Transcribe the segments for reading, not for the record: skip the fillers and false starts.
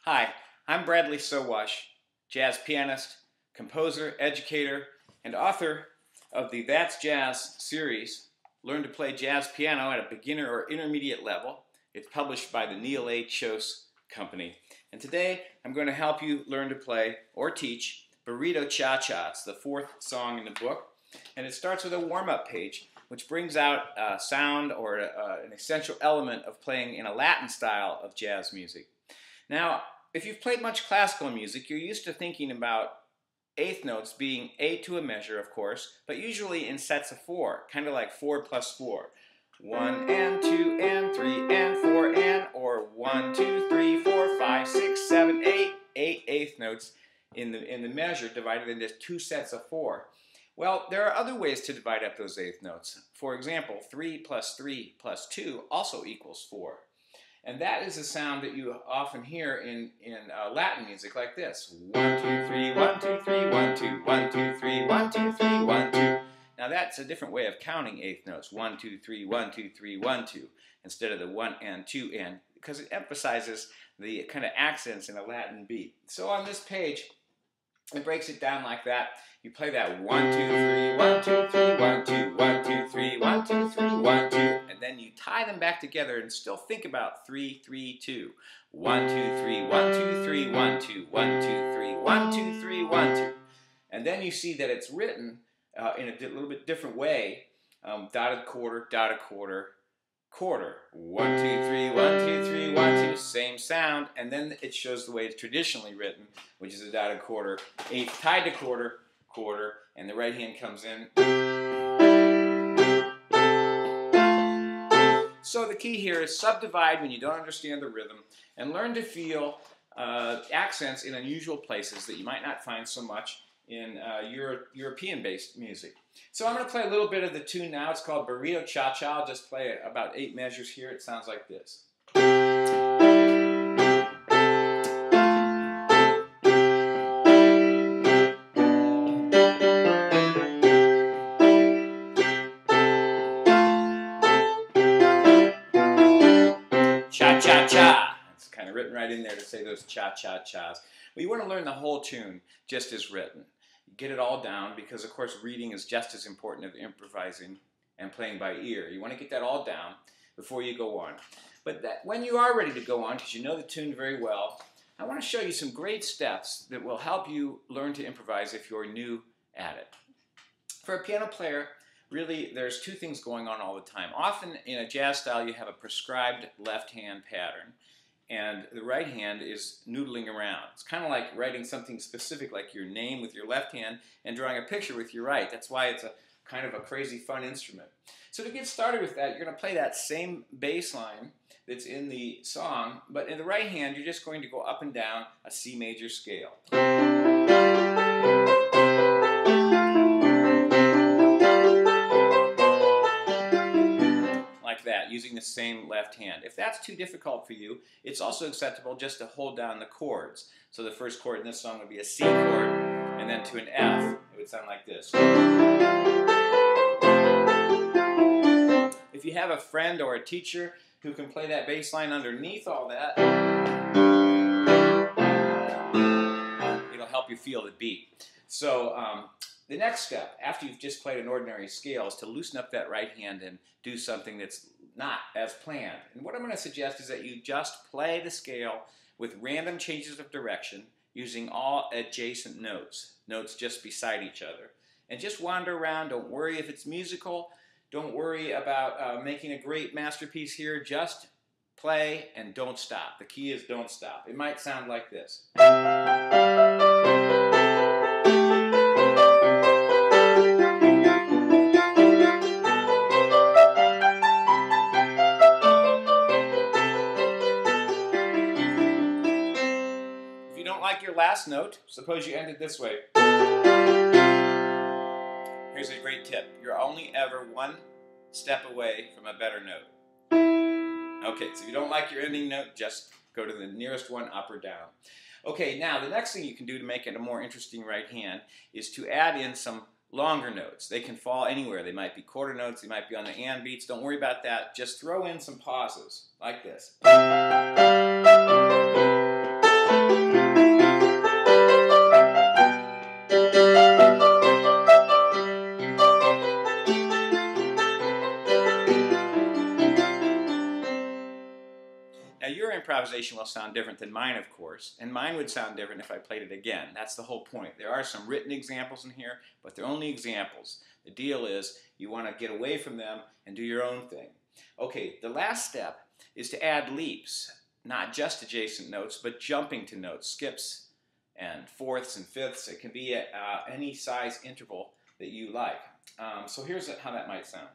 Hi, I'm Bradley Sowash, jazz pianist, composer, educator, and author of the That's Jazz series, Learn to Play Jazz Piano at a Beginner or Intermediate Level. It's published by the Neil A. Chose Company. And today I'm going to help you learn to play or teach Burrito Cha-Cha. It's the fourth song in the book, and it starts with a warm-up page which brings out a sound or an essential element of playing in a Latin style of jazz music. Now, if you've played much classical music, you're used to thinking about eighth notes being 8 to a measure, of course, but usually in sets of 4, kind of like 4 plus 4. 1 and 2 and 3 and 4 and, or 1, 2, 3, 4, 5, 6, 7, 8, 8 eighth notes in the measure divided into 2 sets of 4. Well, there are other ways to divide up those eighth notes. For example, 3 plus 3 plus 2 also equals 4. And that is a sound that you often hear in Latin music like this. 1, 2, 3, 1, 2, 3, 1, 2, 1, 2, 3, 1, 2, 3, 1, 2. Now that's a different way of counting eighth notes. 1, 2, 3, 1, 2, 3, 1, 2, instead of the 1 and 2 and, because it emphasizes the kind of accents in a Latin beat. So on this page, it breaks it down like that. You play that 1, 2, 3, 1, 2, 3, 1, 2, 1, 2, 3, 1, 2, 3, 1, 2, and then you tie them back together and still think about 3, 3, 2. 1, 2, 3, 1, 2, 3, 1, 2, 1, 2, 3, 1, 2, 3, 1, 2. And then you see that it's written in a little bit different way. Dotted quarter, quarter. 1, 2, 3, 1, 2, 3, 1, 2, same sound. And then it shows the way it's traditionally written, which is a dotted quarter, eighth tied to quarter, quarter, and the right hand comes in. So the key here is subdivide when you don't understand the rhythm and learn to feel accents in unusual places that you might not find so much in European-based music. So I'm going to play a little bit of the tune now. It's called Burrito Cha-Cha. I'll just play about 8 measures here. It sounds like this. Cha-cha-cha. It's kind of written right in there to say those cha-cha-chas. Well, you want to learn the whole tune just as written. Get it all down because, of course, reading is just as important as improvising and playing by ear. You want to get that all down before you go on. But when you are ready to go on, because you know the tune very well, I want to show you some great steps that will help you learn to improvise if you're new at it. For a piano player, really, there's 2 things going on all the time. Often in a jazz style, you have a prescribed left-hand pattern, and the right hand is noodling around. It's kind of like writing something specific, like your name with your left hand and drawing a picture with your right. That's why it's a kind of a crazy fun instrument. So to get started with that, you're going to play that same bass line that's in the song, but in the right hand, you're just going to go up and down a C major scale. That, using the same left hand. If that's too difficult for you, it's also acceptable just to hold down the chords. So the first chord in this song would be a C chord, and then to an F, it would sound like this. If you have a friend or a teacher who can play that bass line underneath all that, it'll help you feel the beat. So the next step, after you've just played an ordinary scale, is to loosen up that right hand and do something that's not as planned. And what I'm going to suggest is that you just play the scale with random changes of direction using all adjacent notes, notes just beside each other. And just wander around. Don't worry if it's musical. Don't worry about making a great masterpiece here. Just play and don't stop. The key is don't stop. It might sound like this. Your last note, suppose you end it this way. Here's a great tip. You're only ever one step away from a better note. Okay, so if you don't like your ending note, just go to the nearest one, up or down. Okay, now the next thing you can do to make it a more interesting right hand is to add in some longer notes. They can fall anywhere. They might be quarter notes, they might be on the and beats. Don't worry about that. Just throw in some pauses, like this. your improvisation will sound different than mine, of course, and mine would sound different if I played it again. That's the whole point. There are some written examples in here, but they're only examples. The deal is you want to get away from them and do your own thing. Okay, the last step is to add leaps, not just adjacent notes, but jumping to notes, skips and fourths and fifths. It can be at any size interval that you like. So here's how that might sound.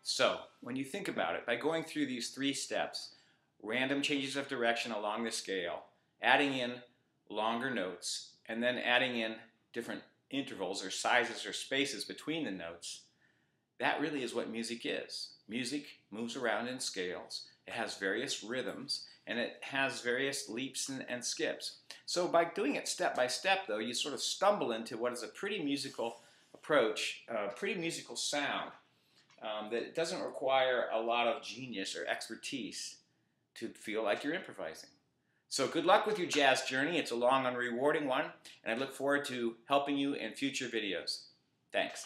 So, when you think about it, by going through these 3 steps, random changes of direction along the scale, adding in longer notes, and then adding in different intervals or sizes or spaces between the notes, that really is what music is. Music moves around in scales. It has various rhythms, and it has various leaps and skips. So by doing it step by step, though, you sort of stumble into what is a pretty musical approach, a pretty musical sound. That doesn't require a lot of genius or expertise to feel like you're improvising. So good luck with your jazz journey. It's a long and rewarding one, and I look forward to helping you in future videos. Thanks.